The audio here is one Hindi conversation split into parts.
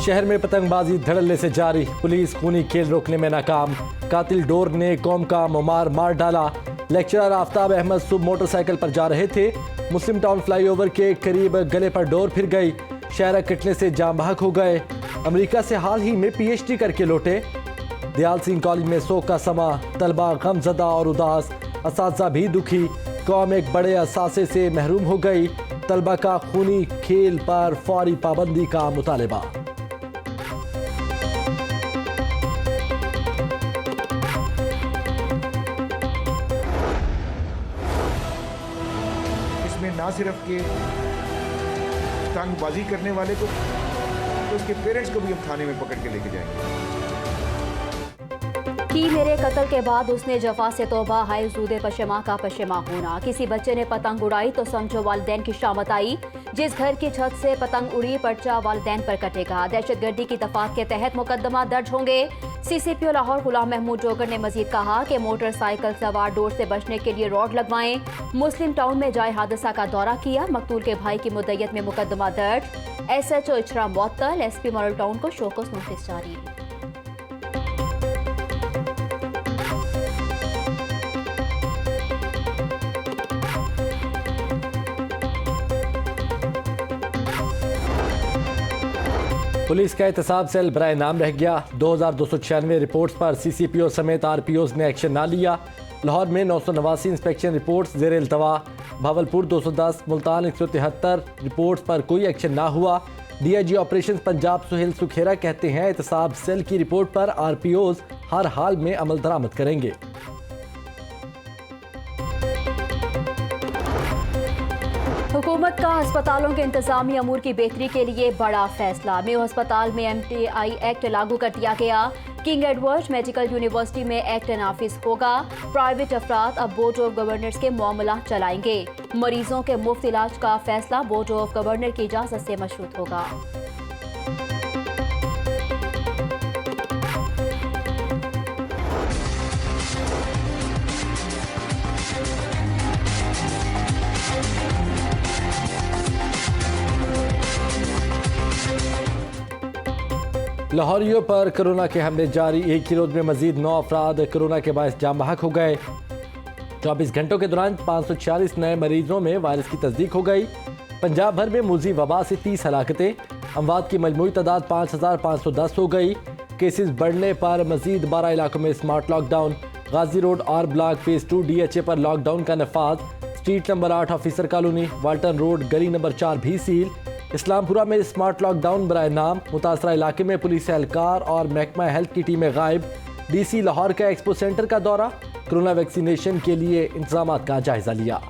शहर में पतंगबाजी धड़ल्ले से जारी, पुलिस खूनी खेल रोकने में नाकाम। कातिल डोर ने कौम का मुमार मार डाला। लेक्चरर आफ्ताब अहमद सुबह मोटरसाइकिल पर जा रहे थे। मुस्लिम टाउन फ्लाईओवर के करीब गले पर डोर फिर गई। शहर कटने से जाम बहक हो गए। अमेरिका से हाल ही में PhD करके लौटे। दयाल सिंह कॉलेज में शोक का समा, तलबा गमजदा और उदास, असातिज़ा भी दुखी। कौम एक बड़े असासे से महरूम हो गई। तलबा का खूनी खेल पर फौरी पाबंदी का मुतालबा। इसमें ना सिर्फ के पतंगबाजी करने वाले को, तो उसके पेरेंट्स को भी हम थाने में पकड़ के लेके जाएंगे। कि मेरे कत्ल के बाद उसने जफा से तौबा, हाय जूदे पशमा का पशमा होना। किसी बच्चे ने पतंग उड़ाई तो समझो वालिदैन की शामत आई। जिस घर की छत से पतंग उड़ी पर्चा वालिदैन पर कटेगा। दहशतगर्दी की दफात के तहत मुकदमा दर्ज होंगे। CCPO लाहौर गुलाम महमूद जोगर ने मजीद कहा कि मोटरसाइकिल सवार डोर से बचने के लिए रॉड लगवाएं। मुस्लिम टाउन में जाए हादसा का दौरा किया। मकतूल के भाई की मुद्दत में मुकदमा दर्ज। SHO इचरा मुअत्तल, SP मॉडल टाउन को शोकस नोटिस जारी। पुलिस का एहतसाब सेल बराए नाम रह गया। 2296 रिपोर्ट्स पर CCPO समेत RPOs ने एक्शन ना लिया। लाहौर में 989 इंस्पेक्शन रिपोर्ट्स ज़ेर इल्तवा। भावलपुर 210, मुल्तान 173 रिपोर्ट्स पर कोई एक्शन ना हुआ। DIG ऑपरेशन पंजाब सुहेल सुखेरा कहते हैं एहतसाब सेल की रिपोर्ट पर RPOs हर हाल में अमल दरामद करेंगे। हुकूमत का अस्पतालों के इंतजामी अमूर की बेहतरी के लिए बड़ा फैसला। मेयो अस्पताल में MTI एक्ट लागू कर दिया गया। किंग एडवर्ड मेडिकल यूनिवर्सिटी में एक्ट नाफिज होगा। प्राइवेट अफराद अब बोर्ड ऑफ गवर्नर्स के मामला चलाएंगे। मरीजों के मुफ्त इलाज का फैसला बोर्ड ऑफ गवर्नर की इजाजत से मशरूत होगा। लाहौरियों पर कोरोना के हमले जारी। एक ही रोज में मजीद 9 अफराद कोरोना के बायस जाम बहक हो गए। 24 घंटों के दौरान 546 नए मरीजों में वायरस की तस्दीक हो गई। पंजाब भर में मूजी वबा से 30 हलाकतें। अमवात की मजमूई तादाद 5510 हो गई। केसेस बढ़ने पर मजीद 12 इलाकों में smart lockdown. Ghazi road R block phase 2 DHA पर लॉकडाउन का नफाज। Street number 8 officer colony, Walton road, गली नंबर 4 भी सील। इस्लामपुरा में स्मार्ट लॉकडाउन बराए नाम। मुतासरा इलाके में पुलिस एहलकार और महकमा हेल्थ की टीमें गायब। DC लाहौर का एक्सपो सेंटर का दौरा। कोरोना वैक्सीनेशन के लिए इंतजाम का जायजा लिया।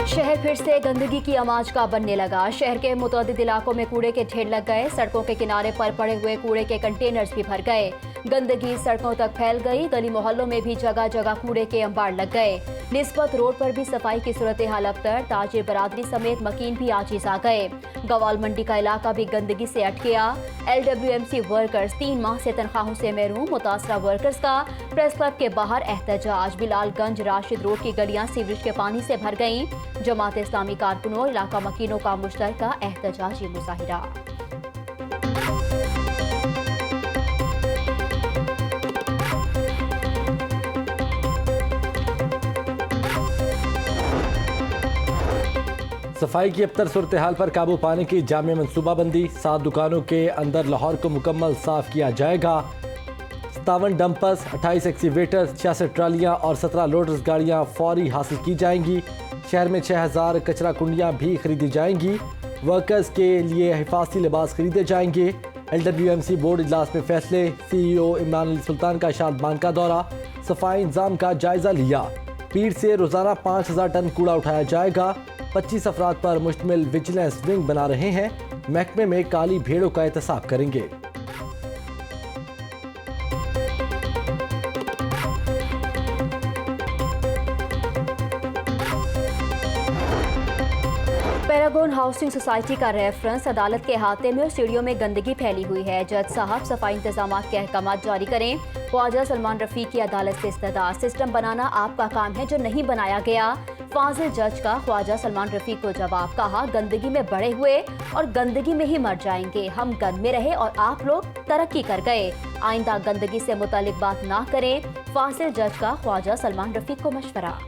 शहर फिर से गंदगी की आमाज का बनने लगा। शहर के मुतअद्दिद इलाकों में कूड़े के ढेर लग गए। सड़कों के किनारे पर पड़े हुए कूड़े के कंटेनर्स भी भर गए। गंदगी सड़कों तक फैल गई। गली मोहल्लों में भी जगह जगह कूड़े के अंबार लग गए। निस्बत रोड पर भी सफाई की सूरत हाल अबतर। ताजिर बरादरी समेत मकीन भी आजीज आ गए। गवाल मंडी का इलाका भी गंदगी से अट गया। LWMC वर्कर्स 3 माह से तनख्वाहों से महरूम। मुतासरा वर्कर्स का प्रेस क्लब के बाहर एहतजाज। बिलालगंज राशिद रोड की गलियां सीवरेज के पानी से भर गईं। जमात इस्लामी कारकुनों इलाका मकीनों का मुश्तरका एहतजाजी मुजाहिरा। सफाई की अबतर सूरत हाल पर काबू पाने की जामे मनसूबाबंदी। 7 दुकानों के अंदर लाहौर को मुकम्मल साफ किया जाएगा। 57 डंपर्स, 28 एक्सीवेटर्स, 66 ट्रालियाँ और 17 लोडर्स गाड़ियाँ फौरी हासिल की जाएंगी। शहर में 6000 कचरा कुंडियाँ भी खरीदी जाएंगी। वर्कर्स के लिए हिफाजती लिबास खरीदे जाएंगे। LWMC बोर्ड इजलास में फैसले। CEO इमरान अली सुल्तान का शादमान का दौरा। सफाई इंतजाम का जायजा लिया। पीर से रोजाना 5000 टन कूड़ा उठाया जाएगा। 25 अफराद पर मुश्तमिल विजिलेंस विंग बना रहे हैं। महकमे में काली भेड़ों का एहतसाब करेंगे। हाउसिंग सोसाइटी का रेफरेंस अदालत के अहाते में और सीढ़ियों में गंदगी फैली हुई है। जज साहब सफाई इंतजाम के अहकाम जारी करें। ख्वाजा सलमान रफीक की अदालत से इस्तदा। सिस्टम बनाना आपका काम है जो नहीं बनाया गया। फाजिल जज का ख्वाजा सलमान रफीक को जवाब। कहा गंदगी में बड़े हुए और गंदगी में ही मर जाएंगे। हम गंद में रहे और आप लोग तरक्की कर गए। आइंदा गंदगी से मुतालिक बात ना करें। फाजिल जज का ख्वाजा सलमान रफीक को मशवरा।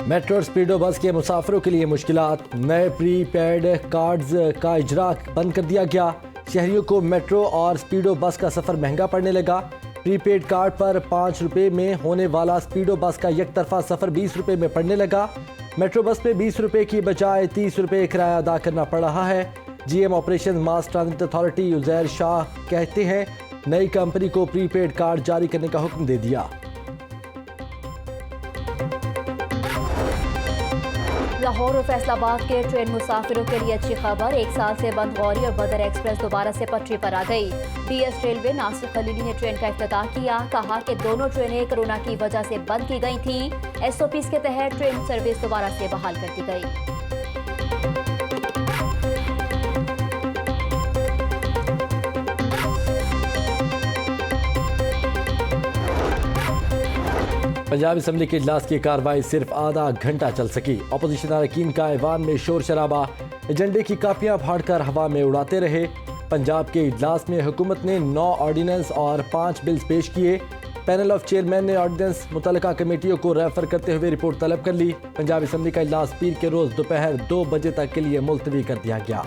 मेट्रो और स्पीडो बस के मुसाफिरों के लिए मुश्किलात। नए प्रीपेड कार्ड्स का इजरा बंद कर दिया गया। शहरियों को मेट्रो और स्पीडो बस का सफ़र महंगा पड़ने लगा। प्रीपेड कार्ड पर 5 रुपये में होने वाला स्पीडो बस का एक तरफा सफ़र 20 रुपये में पड़ने लगा। मेट्रो बस में 20 रुपये की बजाय 30 रुपये किराया अदा करना पड़ रहा है। GM ऑपरेशन मास ट्रांजिट अथॉरिटी उजैर शाह कहते हैं नई कंपनी को प्रीपेड कार्ड जारी करने का हुक्म दे दिया। लाहौर और फैसलाबाद के ट्रेन मुसाफिरों के लिए अच्छी खबर। 1 साल से बंद गौरी और बदर एक्सप्रेस दोबारा से पटरी पर आ गई। DS रेलवे नासिर खलीली ने ट्रेन का इफ्तिताह किया। कहा कि दोनों ट्रेनें कोरोना की वजह से बंद की गई थीं। SOPs के तहत ट्रेन सर्विस दोबारा से बहाल कर दी गई। पंजाब असम्बली के इजलास की कार्रवाई सिर्फ आधा घंटा चल सकी। अपोजिशन अरकान का ऐवान में शोर शराबा। एजेंडे की कापियां फाड़कर हवा में उड़ाते रहे। पंजाब के इजलास में हुकूमत ने 9 ऑर्डीनेंस और 5 बिल्स पेश किए। पैनल ऑफ चेयरमैन ने ऑर्डीनेंस मुतल्लिका कमेटियों को रेफर करते हुए रिपोर्ट तलब कर ली। पंजाब असम्बली का इजलास पीर के रोज दोपहर 2 बजे तक के लिए मुलतवी कर दिया गया।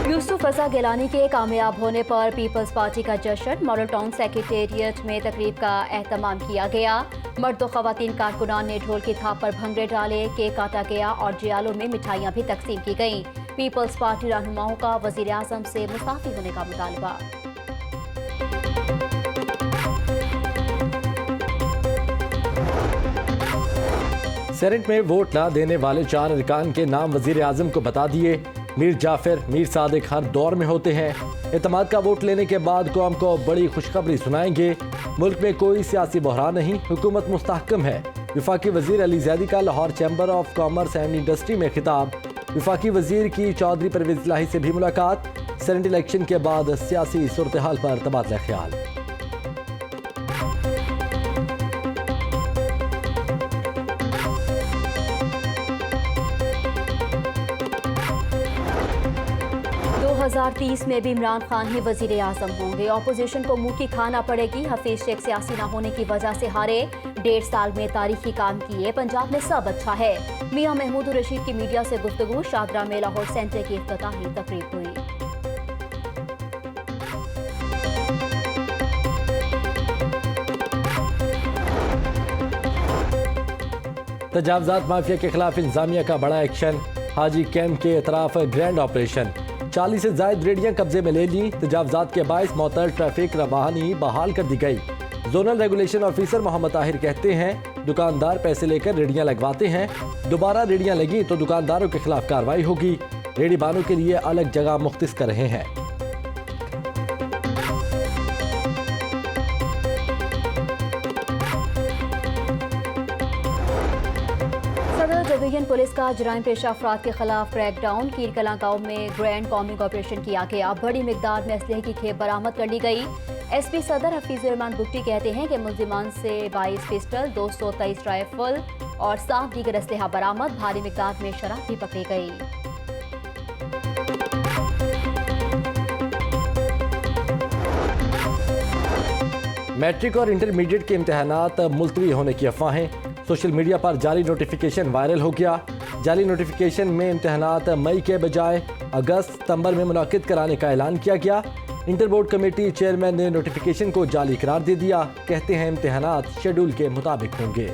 यूसुफ रजा गिलानी के कामयाब होने पर पीपल्स पार्टी का जश्न। मॉडल टाउन सेक्रेटेरिएट में तकरीब का एहतमाम किया गया। मर्द व खवातीन कारकुनान ने ढोल की थाप पर भंगड़े डाले, केक काटा गया और जियालों में मिठाइयाँ भी तकसीम की गईं। पीपल्स पार्टी रहनुमाओं का वजीर आजम से मुस्ताफी होने का मुतालबा। सेनेट में वोट न देने वाले 4 अरकान के नाम वजीर आजम को बता दिए। मीर जाफर, मीर सादिक हर दौर में होते हैं। एतमाद का वोट लेने के बाद कौम को बड़ी खुशखबरी सुनाएंगे। मुल्क में कोई सियासी बहरान नहीं, हुकूमत मुस्तहकम है। वफाकी वजीर अली जैदी का Lahore chamber of commerce and industry में खिताब। वफाकी वजीर की चौधरी परवेज इलाही से भी मुलाकात। सेनेट इलेक्शन के बाद सियासी सूरत हाल पर तबादला ख्याल। में भी इमरान खान ही वजीर आजम होंगे। ऑपोजिशन को मुंह की खाना पड़ेगी। हफीज शेख सियासी न होने की वजह से हारे। 1.5 साल में तारीखी काम किए। पंजाब में सब अच्छा है। मियां महमूद रशीद की मीडिया से गुफ्तगू। शादरा में लाहौर सेंटर की इफ्तिताही तकरीब हुई। तजावजात माफिया के खिलाफ इंतजामिया का बड़ा एक्शन। हाजी कैंप के अतराफ ग्रैंड ऑपरेशन। 40 से ज्यादा रेडियां कब्जे में ले ली। तजावजात के बायस मअतल ट्रैफिक रवानी बहाल कर दी गई। Zonal regulation officer Mohammed Tahir कहते हैं दुकानदार पैसे लेकर रेडियां लगवाते हैं। दोबारा रेडियां लगी तो दुकानदारों के खिलाफ कार्रवाई होगी। रेडी बानों के लिए अलग जगह मुख्तिस कर रहे हैं। डिवीजन पुलिस का जराइम पेशा अफराद के खिलाफ क्रैकडाउन। कीरकला गांव में ग्रैंड कॉम्बिंग ऑपरेशन किया गया। बड़ी मिकदार में असलहे की खेप बरामद कर ली गई। SP सदर हफीजुर रहमान बुट्टी कहते हैं कि मुलजिमान से 22 पिस्टल, 223 राइफल और 7 दीगर असलहा बरामद। भारी मिकदार में शराब भी पकड़ी गई। मैट्रिक और इंटरमीडिएट के इम्तहानात मुलतवी होने की अफवाहें। सोशल मीडिया पर जाली नोटिफिकेशन वायरल हो गया। जाली नोटिफिकेशन में इम्तहानात मई के बजाय अगस्त सितंबर में मुनाकिद कराने का ऐलान किया गया। इंटर बोर्ड कमेटी चेयरमैन ने नोटिफिकेशन को जाली करार दे दिया। कहते हैं इम्तहानात शेड्यूल के मुताबिक होंगे।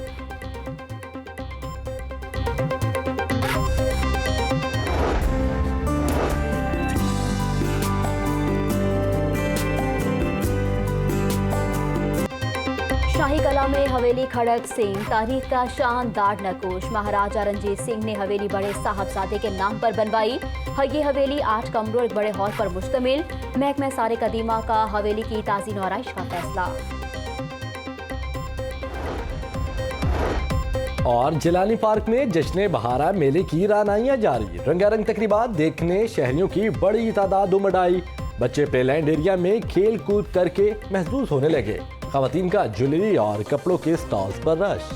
शाही कला में हवेली खड़क सिंह तारीख का शानदार नकोश महाराजा रंजीत सिंह ने हवेली बड़े साहबजादे के नाम पर बनवाई है। ये हवेली 8 कमरों एक बड़े हॉल पर मुश्तमिल। महकमा सारे कदीमा का हवेली की ताज़ी नौराइश का फैसला। और जिलानी पार्क में जश्न बहारा मेले की रानाइयां जारी। रंगारंग तकरीबात देखने शहरियों की बड़ी तादाद उमड़ आई। बच्चे प्लेलैंड एरिया में खेल कूद करके महसूस होने लगे। खवातीन का ज्वेलरी और कपड़ों के स्टॉल्स पर रश।